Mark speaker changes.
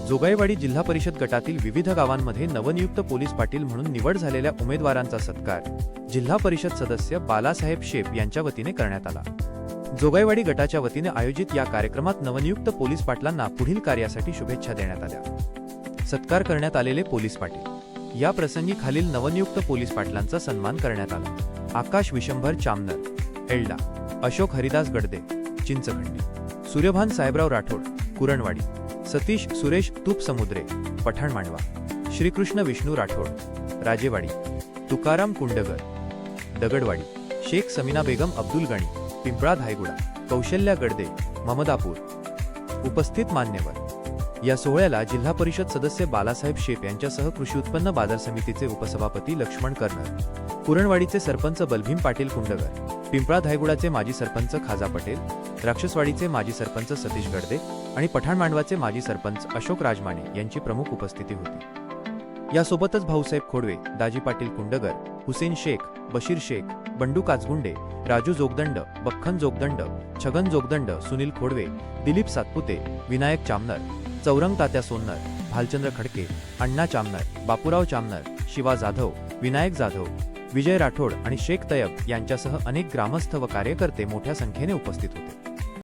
Speaker 1: जोगाईवाडी जिल्हा परिषद गटातील विविध गावांमध्ये नवनियुक्त पोलीस पाटील म्हणून निवड झालेल्या उमेदवारांचा सत्कार जिल्हा परिषद सदस्य बालासाहेब शेप यांच्या वतीने करण्यात आला। जोगाईवाडी गटाच्या वतीने आयोजित या कार्यक्रमात नवनियुक्त पोलीस पाटलांना पुढील कार्यासाठी शुभेच्छा देण्यात आल्या। सत्कार करण्यात आलेले पोलीस पाटील या प्रसंगी खालील नवनियुक्त पोलीस पाटलांचा सन्मान करण्यात आला। आकाश विशंभर चामनर एल्डा, अशोक हरिदास गडदे चिंचखंडी, सूर्यभान साहेबराव राठोड कुरणवाडी, सतीश सुरेश तूप समुद्रे पठाण मांडवा, श्रीकृष्ण विष्णू राठोड राजेवाडी, तुकाराम कुंडगर दगडवाडी, शेख समीना बेगम अब्दुल गणी पिंपळा धायगुडा, कौशल्या गडदे महमदापूर। उपस्थित मान्यवर या सोहळ्याला जिल्हा परिषद सदस्य बालासाहेब शेप यांच्यासह कृषी उत्पन्न बाजार समितीचे उपसभापती लक्ष्मण कर्नल, कुरणवाडीचे सरपंच बलभीम पाटील कुंडगर, पिंपळा धायगुडाचे माजी सरपंच खाजा पटेल, राक्षसवाडीचे माजी सरपंच सतीश गडदे आणि पठाण मांडवाचे माजी सरपंच अशोक राजमाने यांची प्रमुख उपस्थिती होती। यासोबतच भाऊसाहेब खोडवे, दाजी पाटील कुंडगर, हुसेन शेख, बशीर शेख, बंडू काचगुंडे, राजू जोगदंड, बख्खन जोगदंड, छगन जोगदंड, सुनील खोडवे, दिलीप सातपुते, विनायक चामनर, चौरंग तात्या सोन्नर, भालचंद्र खडके, अण्णा चामनर, बापूराव चामनर, शिवा जाधव, विनायक जाधव, विजय राठोड आणि शेख तयब यांच्यासह अनेक ग्रामस्थ व कार्यकर्ते मोठ्या संख्येने उपस्थित होते।